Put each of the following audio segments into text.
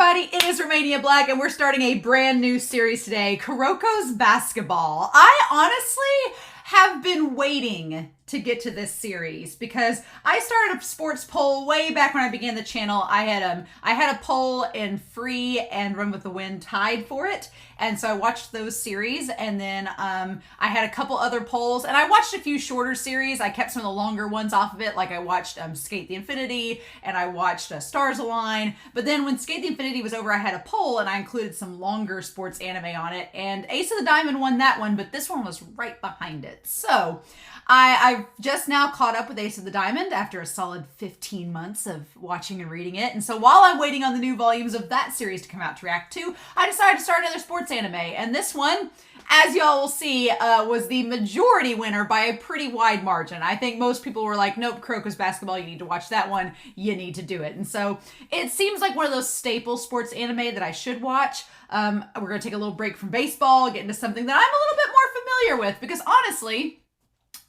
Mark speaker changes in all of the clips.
Speaker 1: everybody, it is Romania Black, and we're starting a brand new series today, Kuroko's Basketball. I honestly have been waiting to get to this series because I started a sports poll way back when I began the channel. I had a poll and Free and Run with the Wind tied for it, and so I watched those series, and then I had a couple other polls, and I watched a few shorter series. I kept some of the longer ones off of it, like I watched Skate the Infinity, and I watched Stars Align. But then when Skate the Infinity was over, I had a poll, and I included some longer sports anime on it, and Ace of the Diamond won that one, but this one was right behind it. So I've just now caught up with Ace of the Diamond after a solid 15 months of watching and reading it. And so while I'm waiting on the new volumes of that series to come out to react to, I decided to start another sports anime. And this one, as y'all will see, was the majority winner by a pretty wide margin. I think most people were like, nope, Kuroko's Basketball, you need to watch that one. You need to do it. And so it seems like one of those staple sports anime that I should watch. We're going to take a little break from baseball, get into something that I'm a little bit more familiar with, because honestly,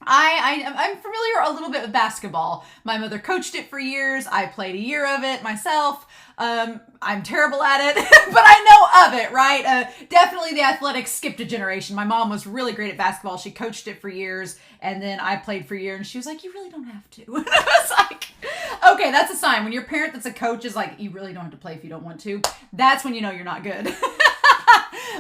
Speaker 1: I'm familiar a little bit with basketball. My mother coached it for years. I played a year of it myself. I'm terrible at it, but I know of it, right? Definitely the athletics skipped a generation. My mom was really great at basketball. She coached it for years, and then I played for a year, and she was like, you really don't have to. And I was like, okay, that's a sign. When your parent that's a coach is like, you really don't have to play if you don't want to, that's when you know you're not good.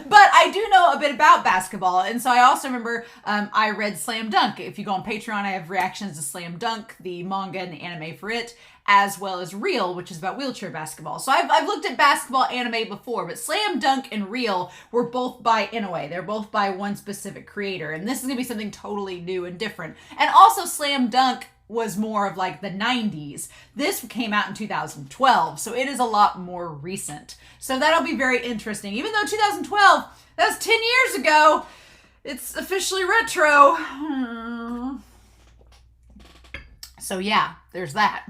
Speaker 1: But I do know a bit about basketball, and so I also remember I read Slam Dunk. If you go on Patreon, I have reactions to Slam Dunk, the manga and the anime for it, as well as Reel, which is about wheelchair basketball. So I've looked at basketball anime before, but Slam Dunk and Reel were both by Inoue. They're both by one specific creator, and this is going to be something totally new and different. And also Slam Dunk was more of like the 90s. This came out in 2012, so it is a lot more recent. So that'll be very interesting. Even though 2012, that was 10 years ago, it's officially retro. So yeah, there's that.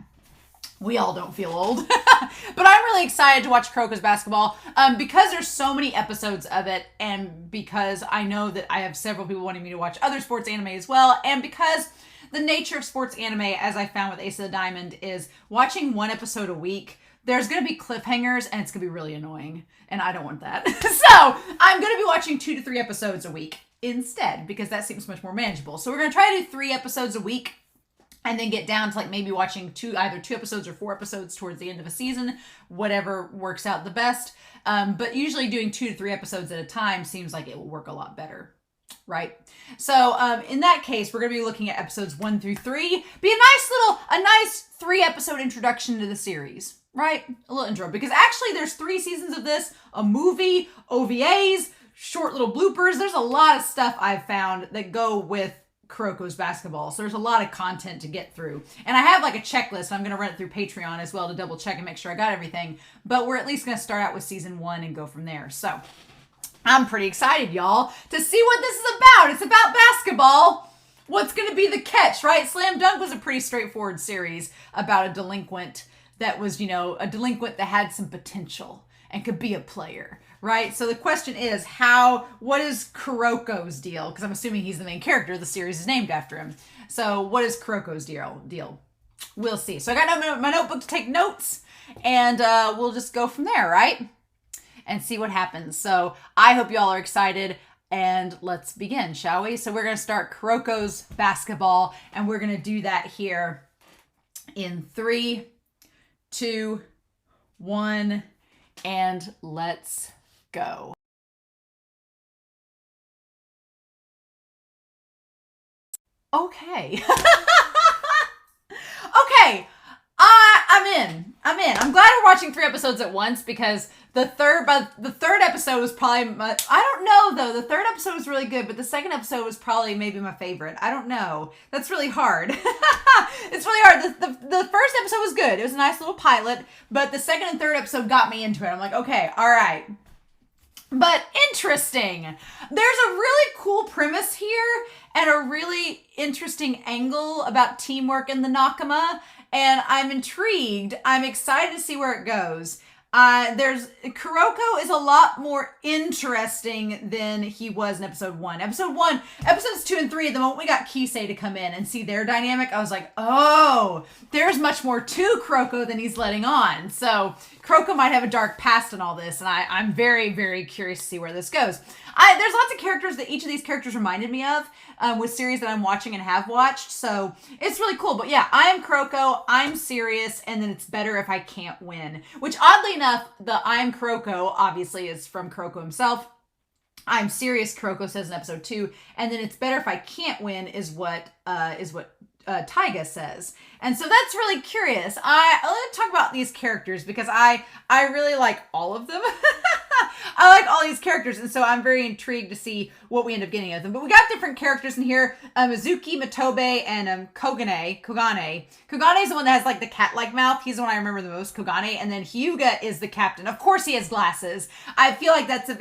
Speaker 1: We all don't feel old. But I'm really excited to watch Kuroko's Basketball because there's so many episodes of it, and because I know that I have several people wanting me to watch other sports anime as well, and because the nature of sports anime, as I found with Ace of the Diamond, is watching one episode a week. There's going to be cliffhangers, and it's going to be really annoying, and I don't want that. So I'm going to be watching 2 to 3 episodes a week instead, because that seems much more manageable. So we're going to try to do 3 episodes a week, and then get down to like maybe watching either 2 episodes or 4 episodes towards the end of a season, whatever works out the best. But usually doing 2 to 3 episodes at a time seems like it will work a lot better. Right? So in that case, we're going to be looking at episodes 1 through 3. Be a nice 3 episode introduction to the series, right? A little intro, because actually there's 3 seasons of this, a movie, OVAs, short little bloopers. There's a lot of stuff I've found that go with Kuroko's Basketball. So there's a lot of content to get through. And I have like a checklist. I'm going to run it through Patreon as well to double check and make sure I got everything. But we're at least going to start out with season 1 and go from there. So I'm pretty excited, y'all, to see what this is about. It's about basketball. What's going to be the catch, right? Slam Dunk was a pretty straightforward series about a delinquent that was, a delinquent that had some potential and could be a player, right? So the question is, what is Kuroko's deal? Because I'm assuming he's the main character. The series is named after him. So what is Kuroko's deal? We'll see. So I got my notebook to take notes, and we'll just go from there, right? And see what happens. So I hope y'all are excited, and let's begin, shall we? So we're going to start Kuroko's Basketball, and we're going to do that here in 3, 2, 1, and let's go. Okay. Okay. I'm in. I'm glad we're watching 3 episodes at once, because the third episode was probably I don't know though. The third episode was really good, but the second episode was probably maybe my favorite. I don't know. That's really hard. It's really hard. The first episode was good. It was a nice little pilot, but the second and third episode got me into it. I'm like, okay, all right. But interesting. There's a really cool premise here and a really interesting angle about teamwork in the Nakama, and I'm intrigued. I'm excited to see where it goes. There's Kuroko is a lot more interesting than he was in episode 1. Episodes 2 and 3, the moment we got Kise to come in and see their dynamic, I was like, oh, there's much more to Kuroko than he's letting on. So Kuroko might have a dark past in all this, and I'm very, very curious to see where this goes. There's lots of characters that each of these characters reminded me of with series that I'm watching and have watched, so it's really cool. But yeah, I am Kuroko, I'm serious, and then it's better if I can't win. Which, oddly enough, the I'm Kuroko obviously is from Kuroko himself. I'm serious, Kuroko says in episode 2, and then it's better if I can't win is what Taiga says. And so that's really curious. I want to talk about these characters because I really like all of them. I like all these characters, and so I'm very intrigued to see what we end up getting of them. But we got different characters in here. Mizuki, Matobe, and Kogane. Kogane is the one that has like the cat-like mouth. He's the one I remember the most, Kogane. And then Hyuga is the captain. Of course he has glasses. I feel like that's a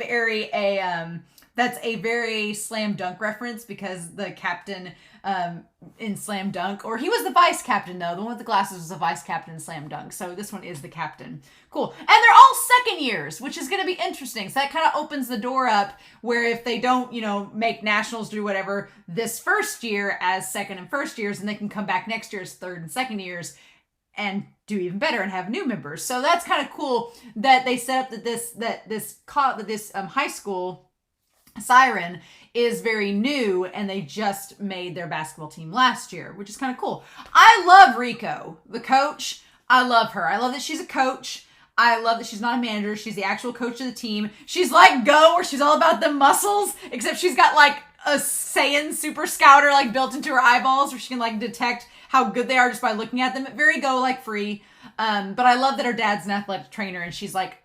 Speaker 1: very slam dunk reference because the captain in Slam Dunk, or he was the vice captain though. The one with the glasses was the vice captain in Slam Dunk. So this one is the captain. Cool. And they're all second years, which is going to be interesting. So that kind of opens the door up where if they don't, make nationals do whatever this first year as second and first years, and they can come back next year as third and second years and do even better and have new members. So that's kind of cool that they set up that this high school Siren is very new, and they just made their basketball team last year, which is kind of cool. I love Riko, the coach. I love her. I love that she's a coach. I love that she's not a manager. She's the actual coach of the team. She's like Go, where she's all about the muscles, except she's got like a Saiyan super scouter like built into her eyeballs where she can like detect how good they are just by looking at them. Very Go like free. But I love that her dad's an athletic trainer, and she's like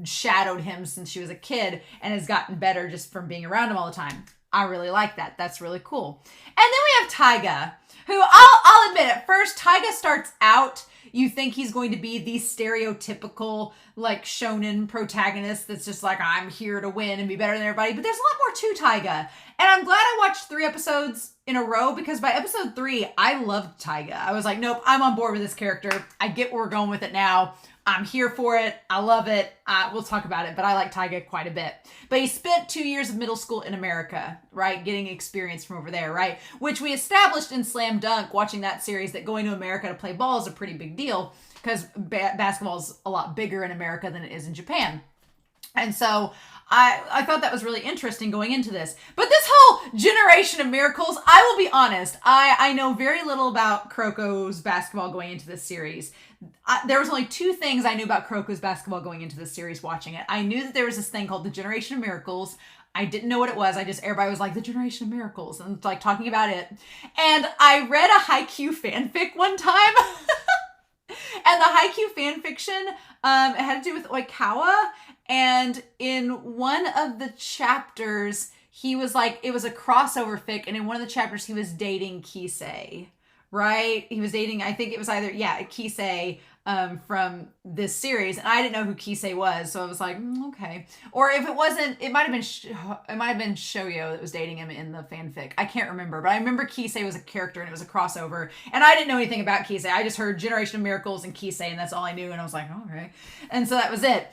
Speaker 1: shadowed him since she was a kid and has gotten better just from being around him all the time. I really like that. That's really cool. And then we have Taiga, who I'll admit at first, Taiga starts out, you think he's going to be the stereotypical like shonen protagonist that's just like, I'm here to win and be better than everybody. But there's a lot more to Taiga. And I'm glad I watched 3 episodes in a row because by episode 3, I loved Taiga. I was like, nope, I'm on board with this character. I get where we're going with it now. I'm here for it. I love it. We'll talk about it, but I like Taiga quite a bit. But he spent 2 years of middle school in America, right? Getting experience from over there, right? Which we established in Slam Dunk, watching that series, that going to America to play ball is a pretty big deal because basketball is a lot bigger in America than it is in Japan. And so I thought that was really interesting going into this. But this whole generation of miracles, I will be honest, I know very little about Kuroko's basketball going into this series. There was only 2 things I knew about Kuroko's basketball going into this series watching it. I knew that there was this thing called the Generation of Miracles. I didn't know what it was. Everybody was like, the Generation of Miracles, and like talking about it. And I read a Haikyuu fanfic one time. And the Haikyuu fanfiction, it had to do with Oikawa. And in one of the chapters, he was like, it was a crossover fic. And in one of the chapters, he was dating Kise, right? He was dating, I think it was either, Kise from this series. And I didn't know who Kise was. So I was like, okay. Or if it wasn't, it might have been Shoyo that was dating him in the fanfic. I can't remember. But I remember Kise was a character and it was a crossover. And I didn't know anything about Kise. I just heard Generation of Miracles and Kise, and that's all I knew. And I was like, oh, okay. And so that was it.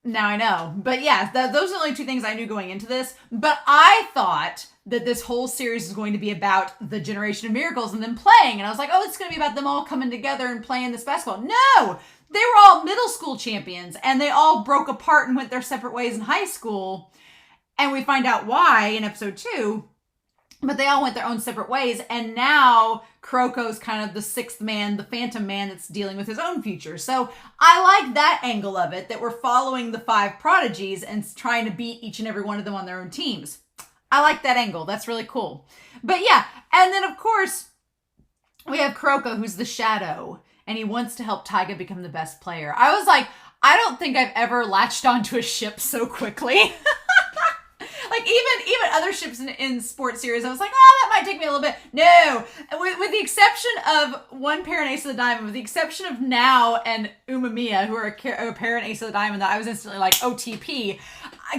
Speaker 1: Now I know. But yeah, those are the only 2 things I knew going into this. But I thought that this whole series is going to be about the Generation of Miracles and them playing. And I was like, oh, it's going to be about them all coming together and playing this basketball. No! They were all middle school champions, and they all broke apart and went their separate ways in high school. And we find out why in episode 2. But they all went their own separate ways, and now Kuroko's kind of the 6th man, the phantom man that's dealing with his own future. So I like that angle of it, that we're following the 5 prodigies and trying to beat each and every one of them on their own teams. I like that angle. That's really cool. But yeah, and then of course, we have Kuroko, who's the shadow, and he wants to help Taiga become the best player. I was like, I don't think I've ever latched onto a ship so quickly. Like even other ships in sports series, I was like, oh, that might take me a little bit. No, with the exception of One Pair and Ace of the Diamond, with the exception of Now and Umamiya, who are a pair and Ace of the Diamond, that I was instantly like, OTP.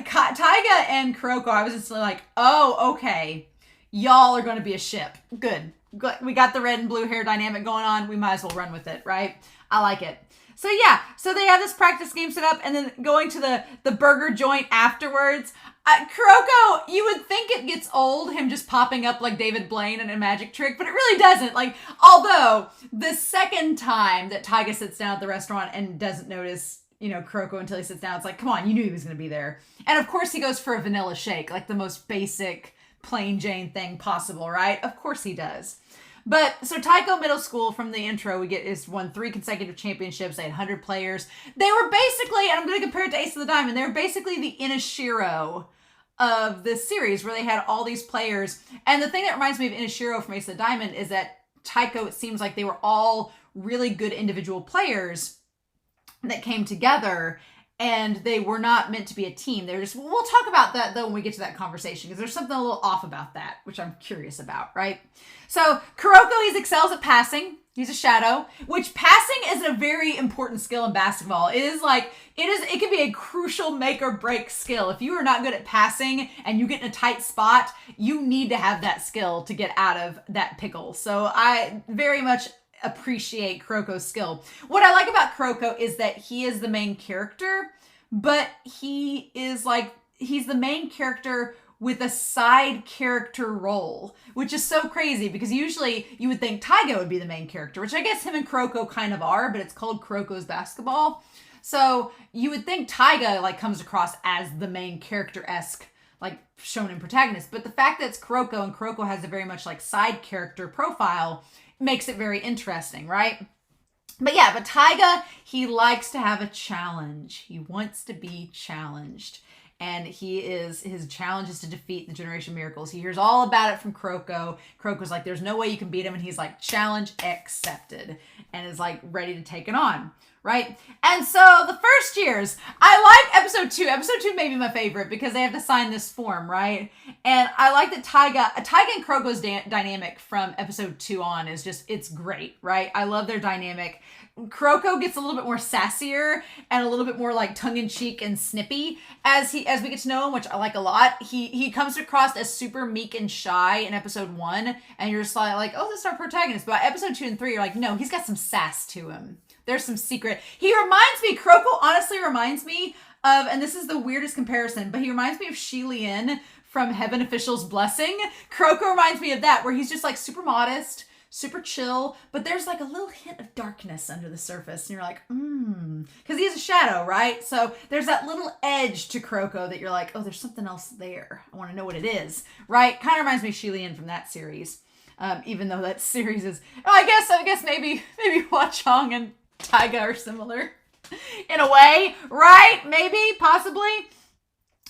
Speaker 1: Taiga and Kuroko, I was instantly like, oh, okay, y'all are going to be a ship. Good. We got the red and blue hair dynamic going on. We might as well run with it, right? I like it. So yeah, so they have this practice game set up, and then going to the burger joint afterwards. Kuroko, you would think it gets old, him just popping up like David Blaine in a magic trick, but it really doesn't. Like, although the second time that Taiga sits down at the restaurant and doesn't notice, Kuroko until he sits down, it's like, come on, you knew he was going to be there. And of course he goes for a vanilla shake, like the most basic, plain Jane thing possible, right? Of course he does. But so Taiko Middle School, from the intro we get, is won 3 consecutive championships. They had 100 players. They were basically, and I'm going to compare it to Ace of the Diamond, they were basically the Inishiro of this series, where they had all these players. And the thing that reminds me of Inishiro from Ace of the Diamond is that Taiko, it seems like they were all really good individual players that came together, and they were not meant to be a team. They're just, we'll talk about that though when we get to that conversation, because there's something a little off about that, which I'm curious about, right? So Kuroko, he excels at passing. He's a shadow, which passing is a very important skill in basketball. It can be a crucial make or break skill. If you are not good at passing and you get in a tight spot, you need to have that skill to get out of that pickle. So I very much appreciate Kuroko's skill. What I like about Kuroko is that he is the main character, but he's the main character with a side character role, which is so crazy because usually you would think Taiga would be the main character, which I guess him and Kuroko kind of are, but it's called Kuroko's Basketball. So you would think Taiga comes across as the main character-esque, shown in protagonist. But the fact that it's Kuroko and Kuroko has a very much side character profile makes it very interesting, right? But Taiga, he likes to have a challenge. He wants to be challenged. And his challenge is to defeat the Generation Miracles. He hears all about it from Kuroko. Kuroko's like, there's no way you can beat him. And he's like, challenge accepted. And is ready to take it on, right? And so the first years, I like episode 2. Episode 2 may be my favorite because they have to sign this form, right? And I like that Taiga and Kuroko's dynamic from episode 2 on is just, it's great, right? I love their dynamic. Kuroko gets a little bit more sassier and a little bit more tongue-in-cheek and snippy as we get to know him, which I like a lot. He comes across as super meek and shy in episode 1, and you're just like, oh, this is our protagonist. But episode 2 and 3, you're like, no, he's got some sass to him. There's some secret. Kuroko honestly reminds me of, and this is the weirdest comparison, but he reminds me of Shi Lien from Heaven Official's Blessing. Kuroko reminds me of that, where he's just super modest, super chill, but there's a little hint of darkness under the surface. And you're like, because he's a shadow, right? So there's that little edge to Kuroko that you're like, oh, there's something else there. I want to know what it is, right? Kind of reminds me of Shi Lien from that series. Even though that series is, I guess maybe Hua Chong and Taiga are similar in a way, right? Maybe, possibly.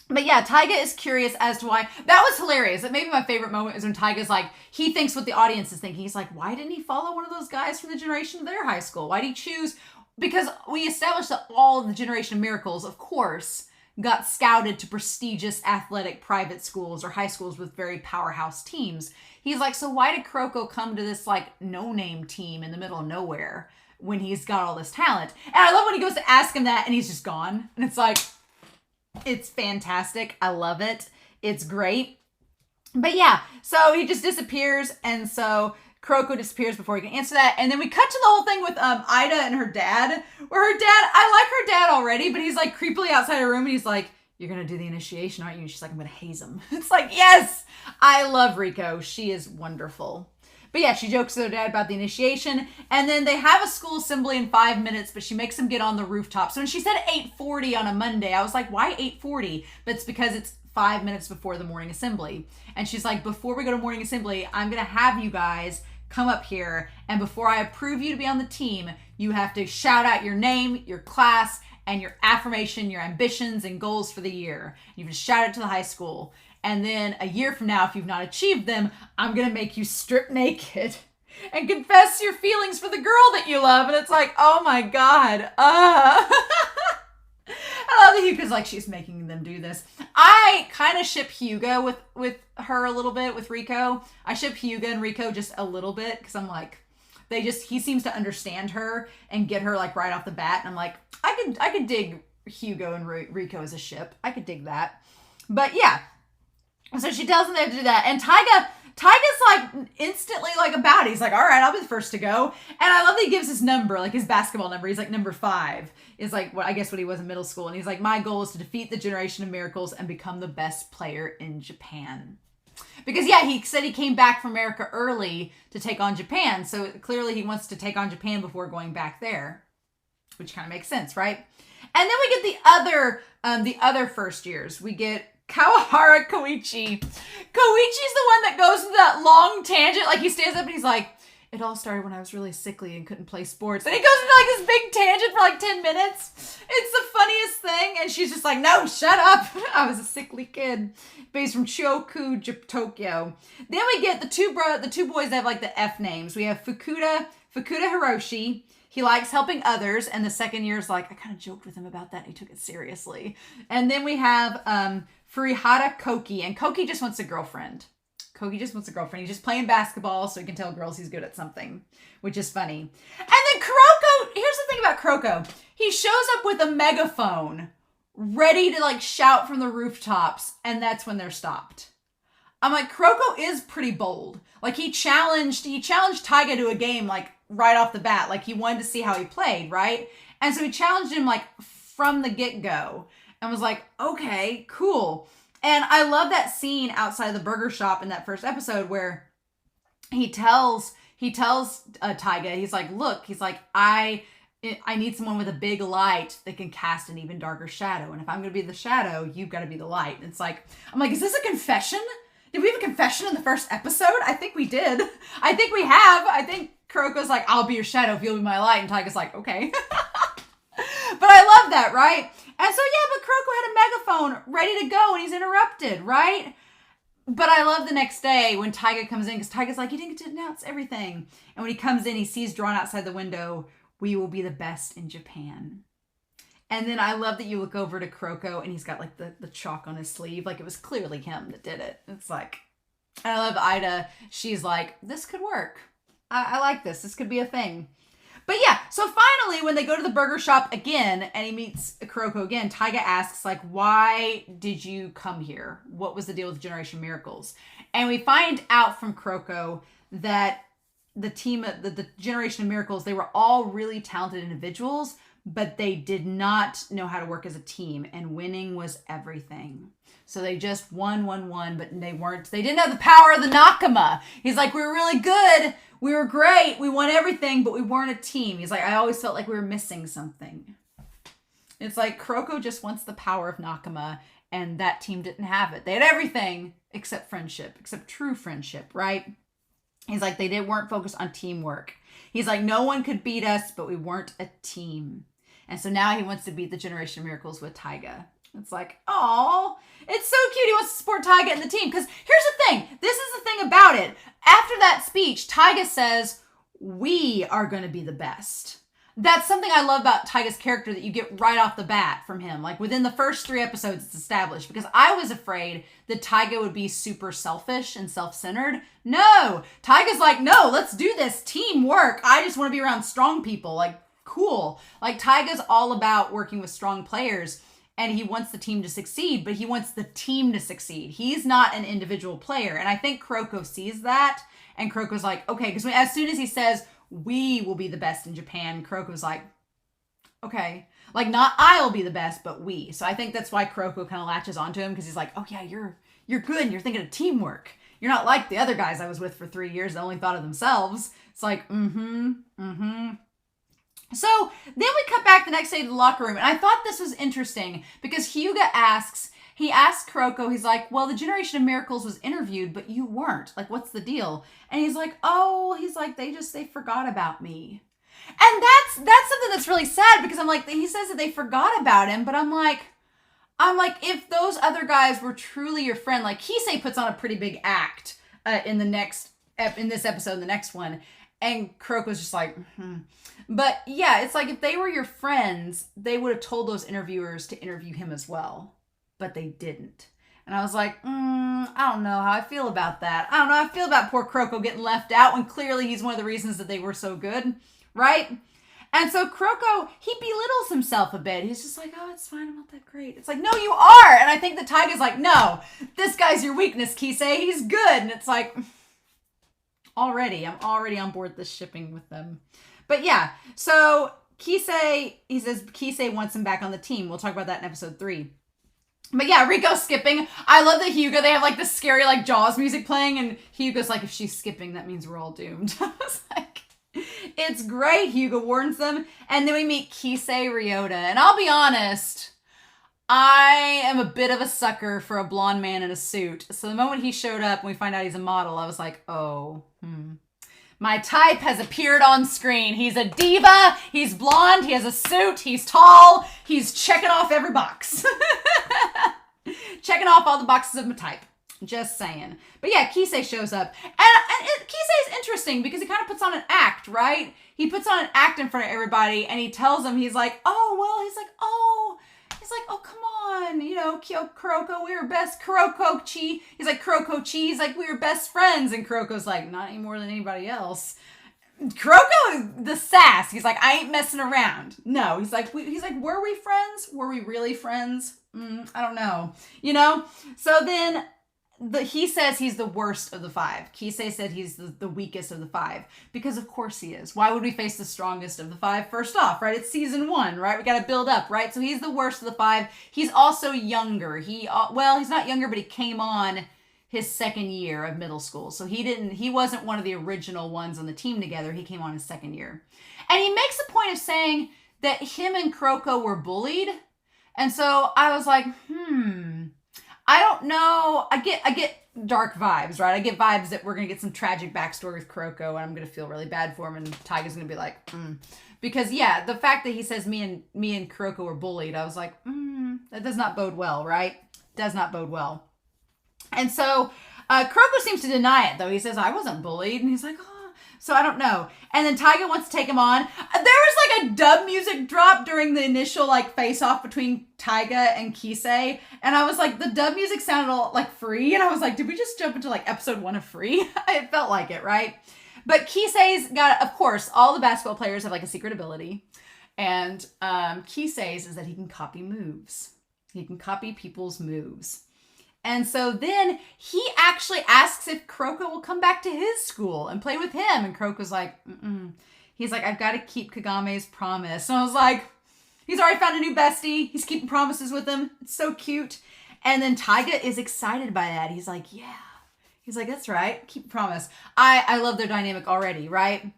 Speaker 1: But yeah, Taiga is curious as to why. That was hilarious. That maybe my favorite moment is when Taiga's he thinks what the audience is thinking. He's like, why didn't he follow one of those guys from the generation of their high school? Why did he choose? Because we established that all of the Generation of Miracles, of course, got scouted to prestigious athletic private schools or high schools with very powerhouse teams. He's like, so why did Kuroko come to this no-name team in the middle of nowhere when he's got all this talent? And I love when he goes to ask him that and he's just gone. And it's it's fantastic. I love it. It's great. But yeah, so he just disappears. And so Kuroko disappears before he can answer that. And then we cut to the whole thing with Ida and her dad, where her dad, I like her dad already, but he's creepily outside her room and he's like, you're going to do the initiation, aren't you? And she's like, I'm going to haze him. It's yes, I love Riko. She is wonderful. But yeah, she jokes to her dad about the initiation. And then they have a school assembly in 5 minutes, but she makes him get on the rooftop. So when she said 8:40 on a Monday, I was like, why 8:40? But it's because it's 5 minutes before the morning assembly. And she's like, before we go to morning assembly, I'm going to have you guys come up here. And before I approve you to be on the team, you have to shout out your name, your class, and your affirmation, your ambitions and goals for the year. You have to shout it to the high school. And then a year from now, if you've not achieved them, I'm going to make you strip naked and confess your feelings for the girl that you love. And it's like, oh my God. I love that Hyuga's she's making them do this. I kind of ship Hyuga with her a little bit, with Riko. I ship Hyuga and Riko just a little bit because I'm he seems to understand her and get her right off the bat. And I'm like, I could dig Hyuga and Riko as a ship. I could dig that. But yeah. So she tells him they have to do that. And Taiga's like instantly like about it. He's like, all right, I'll be the first to go. And I love that he gives his number, like his basketball number. He's like number 5 is like what I guess what he was in middle school. And he's like, my goal is to defeat the Generation of Miracles and become the best player in Japan. Because yeah, he said he came back from America early to take on Japan. So clearly he wants to take on Japan before going back there, which kind of makes sense, right? And then we get the other first years. We get Kawahara Koichi. Koichi's the one that goes into that long tangent. Like he stands up and he's like, it all started when I was really sickly and couldn't play sports. And he goes into like this big tangent for like 10 minutes. It's the funniest thing. And she's just like, no, shut up. I was a sickly kid. But he's from Chioku, Tokyo. Then we get the two boys that have like the F names. We have Fukuda Hiroshi. He likes helping others. And the second year is like, I kind of joked with him about that. And he took it seriously. And then we have Furihara Koki. And Koki just wants a girlfriend. He's just playing basketball so he can tell girls he's good at something, which is funny. And then Kuroko, here's the thing about Kuroko. He shows up with a megaphone ready to like shout from the rooftops, and that's when they're stopped. I'm like, Kuroko is pretty bold. Like he challenged Taiga to a game like right off the bat. Like he wanted to see how he played, right? And so he challenged him like from the get-go and was like, okay, cool. And I love that scene outside of the burger shop in that first episode where he tells Taiga, he's like, look, he's like, I need someone with a big light that can cast an even darker shadow. And if I'm going to be the shadow, you've got to be the light. And it's like, I'm like, is this a confession? Did we have a confession in the first episode? I think we did. I think we have. I think Kuroko's like, I'll be your shadow if you'll be my light. And Taiga's like, okay. But I love that, right? And so, yeah, but Kuroko had a megaphone ready to go and he's interrupted, right? But I love the next day when Taiga comes in because Taiga's like, you didn't get to announce everything. And when he comes in, he sees drawn outside the window, we will be the best in Japan. And then I love that you look over to Kuroko and he's got like the chalk on his sleeve. Like it was clearly him that did it. It's like, and I love Ida. She's like, this could work. I like this. This could be a thing. But yeah, so finally, when they go to the burger shop again and he meets Kuroko again, Taiga asks, like, why did you come here? What was the deal with Generation Miracles? And we find out from Kuroko that the team, the Generation of Miracles, they were all really talented individuals, but they did not know how to work as a team, and winning was everything. So they just won, but they didn't have the power of the Nakama. He's like, we were really good. We were great. We won everything, but we weren't a team. He's like, I always felt like we were missing something. It's like Kuroko just wants the power of Nakama, and that team didn't have it. They had everything except friendship, except true friendship, right? He's like, they weren't focused on teamwork. He's like, no one could beat us, but we weren't a team. And so now he wants to beat the Generation of Miracles with Taiga. It's like, oh, it's so cute. He wants to support Taiga and the team. Because here's the thing. This is the thing about it. After that speech, Taiga says, we are going to be the best. That's something I love about Taiga's character that you get right off the bat from him. Like within the first 3 episodes, it's established. Because I was afraid that Taiga would be super selfish and self-centered. No, Taiga's like, no, let's do this. Teamwork. I just want to be around strong people. Like, cool. Like Taiga's all about working with strong players. And he wants the team to succeed, but he wants the team to succeed. He's not an individual player. And I think Kuroko sees that. And Kuroko's like, okay, because as soon as he says, we will be the best in Japan, Kuroko's like, okay. Like, not I'll be the best, but we. So I think that's why Kuroko kind of latches onto him, because he's like, oh yeah, you're good and you're thinking of teamwork. You're not like the other guys I was with for 3 years that only thought of themselves. It's like, So then we cut back the next day to the locker room. And I thought this was interesting because Hyuga asks Kuroko, he's like, well, the Generation of Miracles was interviewed, but you weren't. Like, what's the deal? And he's like, oh, they forgot about me. And that's something that's really sad because I'm like, he says that they forgot about him, but I'm like, if those other guys were truly your friend, like Kise puts on a pretty big act in this episode, the next one. And Kuroko's just like, But yeah, it's like if they were your friends, they would have told those interviewers to interview him as well. But they didn't. And I was like, I don't know how I feel about that. I don't know how I feel about poor Kuroko getting left out when clearly he's one of the reasons that they were so good, right? And so Kuroko, he belittles himself a bit. He's just like, oh, it's fine. I'm not that great. It's like, no, you are. And I think the Taiga's like, no, this guy's your weakness, Kise. He's good. And it's like, I'm already on board this shipping with them. But yeah, so Kise, he says Kise wants him back on the team. We'll talk about that in episode 3. But yeah, Riko's skipping. I love that Hyuga, they have like this scary like Jaws music playing, and Hyuga's like, if she's skipping, that means we're all doomed. I was like, it's great. Hyuga warns them. And then we meet Kise Ryota. And I'll be honest, I am a bit of a sucker for a blonde man in a suit. So the moment he showed up and we find out he's a model, I was like, oh, my type has appeared on screen. He's a diva. He's blonde. He has a suit. He's tall. He's checking off every box. Checking off all the boxes of my type. Just saying. But yeah, Kise shows up. And Kise is interesting because he kind of puts on an act, right? He puts on an act in front of everybody and he tells them, he's like, oh, come on, you know, Kuroko, we were best, Kuroko-chi. He's like, Kuroko-chi, he's like, we were best friends. And Kuroko's like, not any more than anybody else. Kuroko is the sass. He's like, I ain't messing around. No, he's like, were we friends? Were we really friends? I don't know. You know? So then he says he's the worst of the 5. Kise said he's the weakest of the 5. Because of course he is. Why would we face the strongest of the 5 first off, right? It's season 1, right? We got to build up, right? So he's the worst of the 5. He's also younger. He's not younger, but he came on his 2nd year of middle school. So he wasn't one of the original ones on the team together. He came on his 2nd year. And he makes a point of saying that him and Kuroko were bullied. And so I was like, I don't know. I get dark vibes, right? I get vibes that we're going to get some tragic backstory with Kuroko and I'm going to feel really bad for him and Taiga's going to be like, Because yeah, the fact that he says me and Kuroko were bullied, I was like, that does not bode well, right? Does not bode well. And so Kuroko seems to deny it, though. He says, I wasn't bullied. And he's like, oh. So I don't know. And then Taiga wants to take him on. There was like a dub music drop during the initial like face-off between Taiga and Kise. And I was like, the dub music sounded all like Free. And I was like, did we just jump into like episode 1 of Free? It felt like it, right? But Kise's got, of course, all the basketball players have like a secret ability. And Kise's is that he can copy moves. He can copy people's moves. And so then he actually asks if Kuroko will come back to his school and play with him. And Kuroko's like, He's like, I've got to keep Kagame's promise. And I was like, he's already found a new bestie. He's keeping promises with him. It's so cute. And then Taiga is excited by that. He's like, yeah. He's like, that's right. Keep promise. I love their dynamic already, right?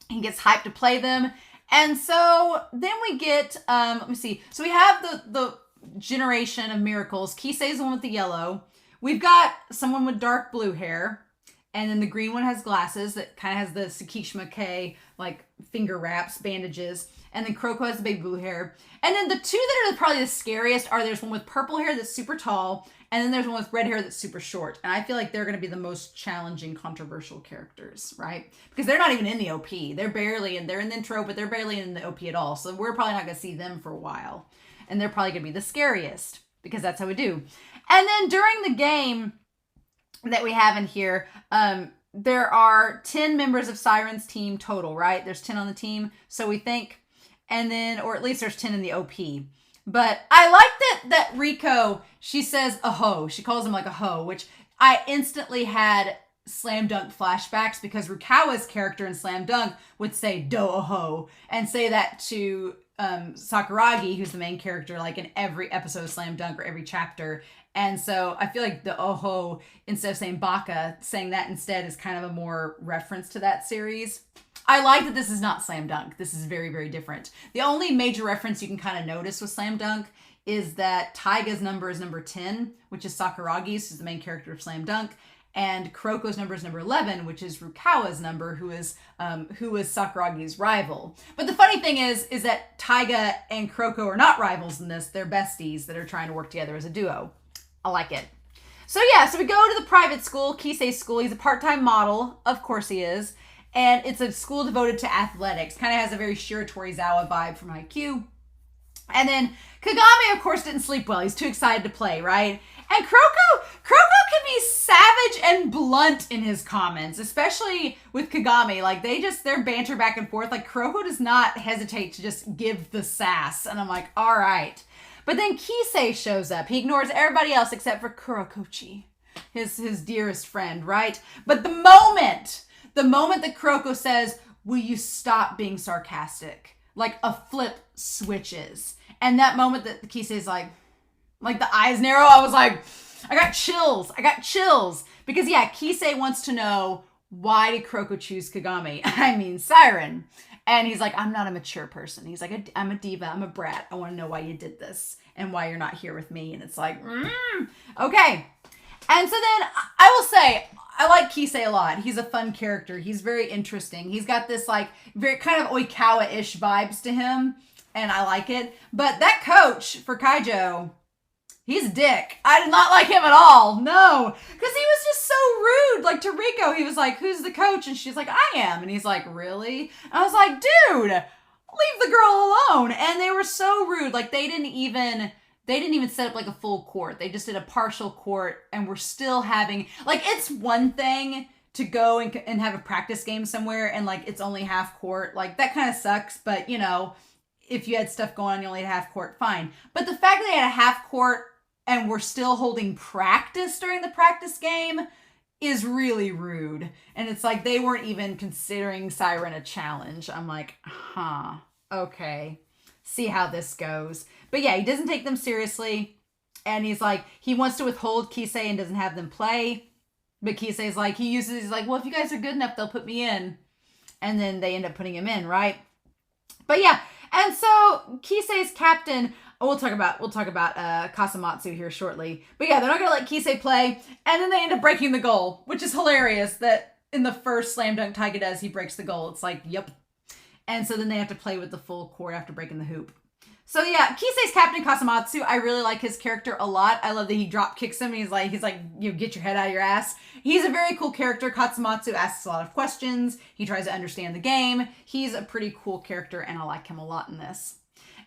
Speaker 1: He gets hyped to play them. And so then we get, let me see. So we have the generation of miracles. Kise is the one with the yellow. We've got someone with dark blue hair. And then the green one has glasses that kind of has the Sakishima K, like finger wraps, bandages. And then Kuroko has the big blue hair. And then the two that are probably the scariest are there's one with purple hair that's super tall. And then there's one with red hair that's super short. And I feel like they're going to be the most challenging, controversial characters, right? Because they're not even in the OP. They're in the intro, but they're barely in the OP at all. So we're probably not going to see them for a while. And they're probably going to be the scariest because that's how we do. And then during the game that we have in here, there are 10 members of Siren's team total, right? There's 10 on the team. So we think, and then, or at least there's 10 in the OP. But I like that Riko, she says a hoe. She calls him like a hoe, which I instantly had Slam Dunk flashbacks because Rukawa's character in Slam Dunk would say do a hoe and say that to Sakuragi, who's the main character, like in every episode of Slam Dunk or every chapter. And so I feel like the oho, instead of saying baka, saying that instead is kind of a more reference to that series. I like that this is not Slam Dunk. This is very, very different. The only major reference you can kind of notice with Slam Dunk is that Taiga's number is number 10, which is Sakuragi's, who's the main character of Slam Dunk. And Kuroko's number is number 11, which is Rukawa's number, who is Sakuragi's rival. But the funny thing is that Taiga and Kuroko are not rivals in this. They're besties that are trying to work together as a duo. I like it. So yeah, so we go to the private school, Kise's school. He's a part-time model. Of course he is. And it's a school devoted to athletics. Kind of has a very Shiratori Zawa vibe from Haikyuu. And then Kagami, of course, didn't sleep well. He's too excited to play, right? And Kuroko can be savage and blunt in his comments, especially with Kagami. Like, their banter back and forth. Like, Kuroko does not hesitate to just give the sass. And I'm like, all right. But then Kise shows up. He ignores everybody else except for Kurokochi, his dearest friend, right? But the moment the moment that Kuroko says, will you stop being sarcastic? Like a flip switches. And that moment that Kise is like the eyes narrow, I was like, I got chills. Because yeah, Kise wants to know, why did Kuroko choose Kagami? I mean, Siren. And he's like, I'm not a mature person. He's like, I'm a diva. I'm a brat. I want to know why you did this and why you're not here with me. And it's like, okay. And so then I will say, I like Kise a lot. He's a fun character. He's very interesting. He's got this like very kind of Oikawa-ish vibes to him. And I like it. But that coach for Kaijo, he's a dick. I did not like him at all. No. Because he was just so rude. Like to Riko, he was like, who's the coach? And she's like, I am. And he's like, really? And I was like, dude, leave the girl alone. And they were so rude. Like they didn't even set up like a full court. They just did a partial court and we're still having, like, it's one thing to go and have a practice game somewhere and like it's only half court. Like that kind of sucks. But you know, if you had stuff going on, you only had half court, fine. But the fact that they had a half court and we're still holding practice during the practice game is really rude. And it's like they weren't even considering Siren a challenge. I'm like, okay. See how this goes. But yeah, he doesn't take them seriously. And he's like, he wants to withhold Kise and doesn't have them play. But Kise's like, he's like, well, if you guys are good enough, they'll put me in. And then they end up putting him in, right? But yeah, and so Kise's captain, we'll talk about Kasamatsu here shortly. But yeah, they're not going to let Kise play. And then they end up breaking the goal, which is hilarious that in the first slam dunk Taiga does, he breaks the goal. It's like, yep. And so then they have to play with the full court after breaking the hoop. So yeah, Kise's captain Kasamatsu, I really like his character a lot. I love that he drop kicks him. He's like, you get your head out of your ass. He's a very cool character. Kasamatsu asks a lot of questions. He tries to understand the game. He's a pretty cool character and I like him a lot in this.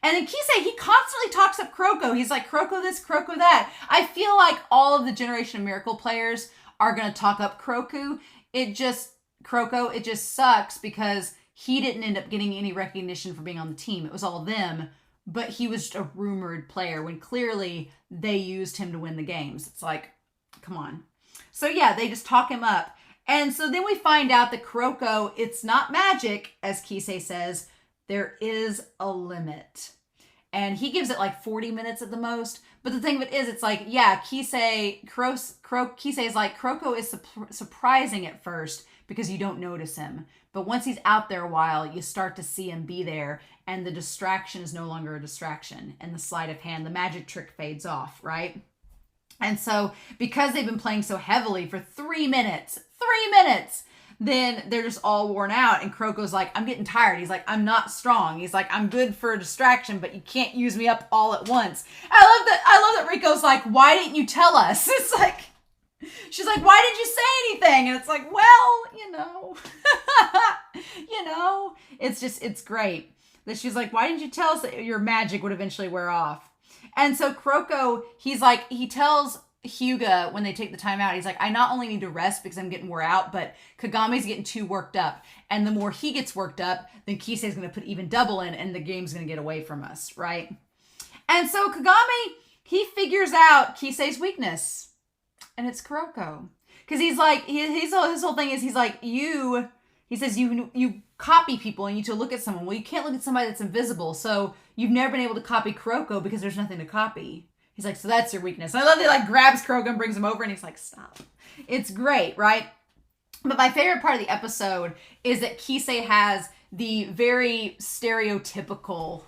Speaker 1: And then Kise, he constantly talks up Kuroko. He's like, Kuroko this, Kuroko that. I feel like all of the Generation of Miracle players are going to talk up Kuroko. It just sucks because he didn't end up getting any recognition for being on the team. It was all them. But he was just a rumored player when clearly they used him to win the games. It's like, come on. So yeah, they just talk him up. And so then we find out that Kuroko, it's not magic, as Kise says. There is a limit. And he gives it like 40 minutes at the most. But the thing of it is, it's like, yeah, Kise is like, Kuroko is surprising at first because you don't notice him. But once he's out there a while, you start to see him be there. And the distraction is no longer a distraction. And the sleight of hand, the magic trick fades off, right? And so because they've been playing so heavily for 3 minutes, then they're just all worn out. And Kuroko's like, I'm getting tired. He's like, I'm not strong. He's like, I'm good for a distraction, but you can't use me up all at once. I love that Riko's like, why didn't you tell us? It's like, she's like, why did you say anything? And it's like, well, it's great that she's like, why didn't you tell us that your magic would eventually wear off? And so Kuroko, he tells Hyuga when they take the time out, he's like, I not only need to rest because I'm getting wore out, but Kagami's getting too worked up. And the more he gets worked up, then Kise's going to put even double in and the game's going to get away from us, right? And so Kagami, he figures out Kise's weakness. And it's Kuroko. Because he's like, his whole thing is, he's like, he says, you copy people and you need to look at someone. Well, you can't look at somebody that's invisible. So you've never been able to copy Kuroko because there's nothing to copy. He's like, so that's your weakness. And I love that he like grabs Kuroko and brings him over and he's like, stop. It's great, right? But my favorite part of the episode is that Kise has the very stereotypical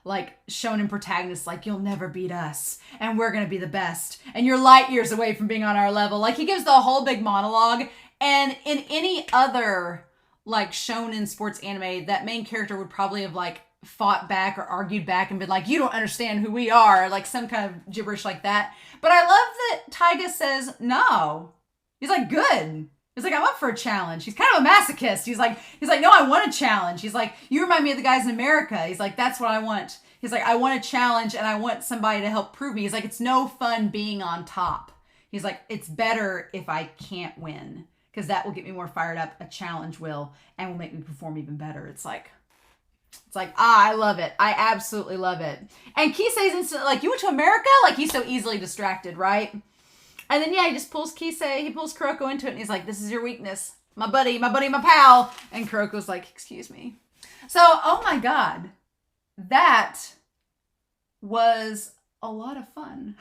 Speaker 1: like shonen protagonist, like, you'll never beat us and we're going to be the best and you're light years away from being on our level. Like he gives the whole big monologue. And in any other like shonen sports anime, that main character would probably have like fought back or argued back and been like, you don't understand who we are, like some kind of gibberish like that. But I love that Taiga says no. He's like, good. He's like, I'm up for a challenge. He's kind of a masochist. He's like, no, I want a challenge. He's like, you remind me of the guys in America. He's like, that's what I want. He's like, I want a challenge and I want somebody to help prove me. He's like, it's no fun being on top. He's like, it's better if I can't win because that will get me more fired up. A challenge will, and will make me perform even better. It's like, I love it. I absolutely love it. And Kise's instantly like, you went to America? Like he's so easily distracted, right? And then, yeah, he just pulls he pulls Kuroko into it, and he's like, this is your weakness. My buddy, my pal. And Kuroko's like, excuse me. So, oh my God. That was a lot of fun.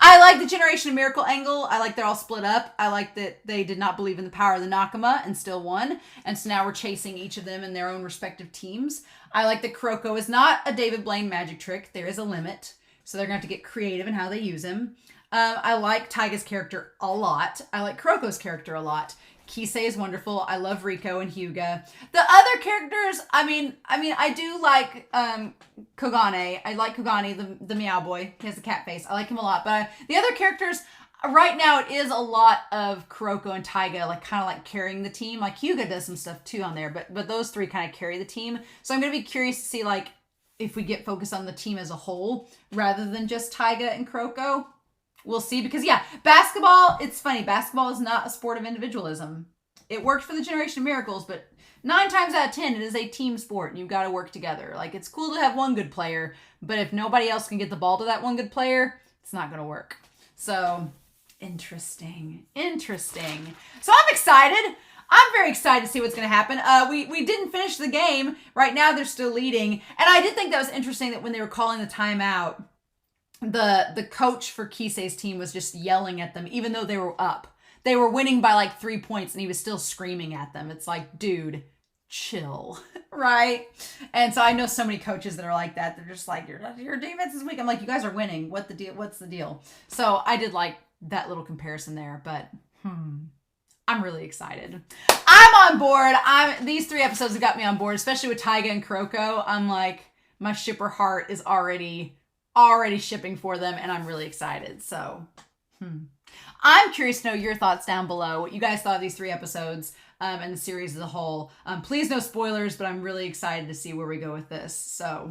Speaker 1: I like the Generation of Miracle angle. I like they're all split up. I like that they did not believe in the power of the Nakama and still won. And so now we're chasing each of them in their own respective teams. I like that Kuroko is not a David Blaine magic trick. There is a limit. So they're going to have to get creative in how they use him. I like Taiga's character a lot. I like Kuroko's character a lot. Kise is wonderful. I love Riko and Hyuga. The other characters, I do like Kogane. I like Kogane, the Meow Boy. He has a cat face. I like him a lot. But the other characters, right now, it is a lot of Kuroko and Taiga, like kind of like carrying the team. Like Hyuga does some stuff too on there, but those three kind of carry the team. So I'm gonna be curious to see like if we get focused on the team as a whole rather than just Taiga and Kuroko. We'll see, because yeah, basketball, it's funny. Basketball is not a sport of individualism. It worked for the Generation of Miracles, but 9 times out of 10, it is a team sport and you've got to work together. Like, it's cool to have one good player, but if nobody else can get the ball to that one good player, it's not going to work. So, interesting. So I'm excited. I'm very excited to see what's going to happen. We didn't finish the game. Right now, they're still leading. And I did think that was interesting that when they were calling the timeout, the coach for Kise's team was just yelling at them, even though they were up. They were winning by like 3 points, and he was still screaming at them. It's like, dude, chill, right? And so I know so many coaches that are like that. They're just like, your defense is weak. I'm like, you guys are winning. What's the deal? So I did like that little comparison there, but I'm really excited. I'm on board. These 3 episodes have got me on board, especially with Taiga and Kuroko. I'm like, my shipper heart is already shipping for them, and I'm really excited. So, I'm curious to know your thoughts down below, what you guys thought of these 3 episodes and the series as a whole. Please no spoilers, but I'm really excited to see where we go with this. So,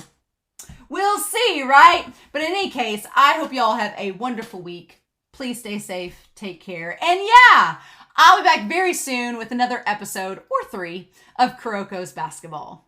Speaker 1: we'll see, right? But in any case, I hope you all have a wonderful week. Please stay safe, take care, and yeah, I'll be back very soon with another episode or 3 of Kuroko's Basketball.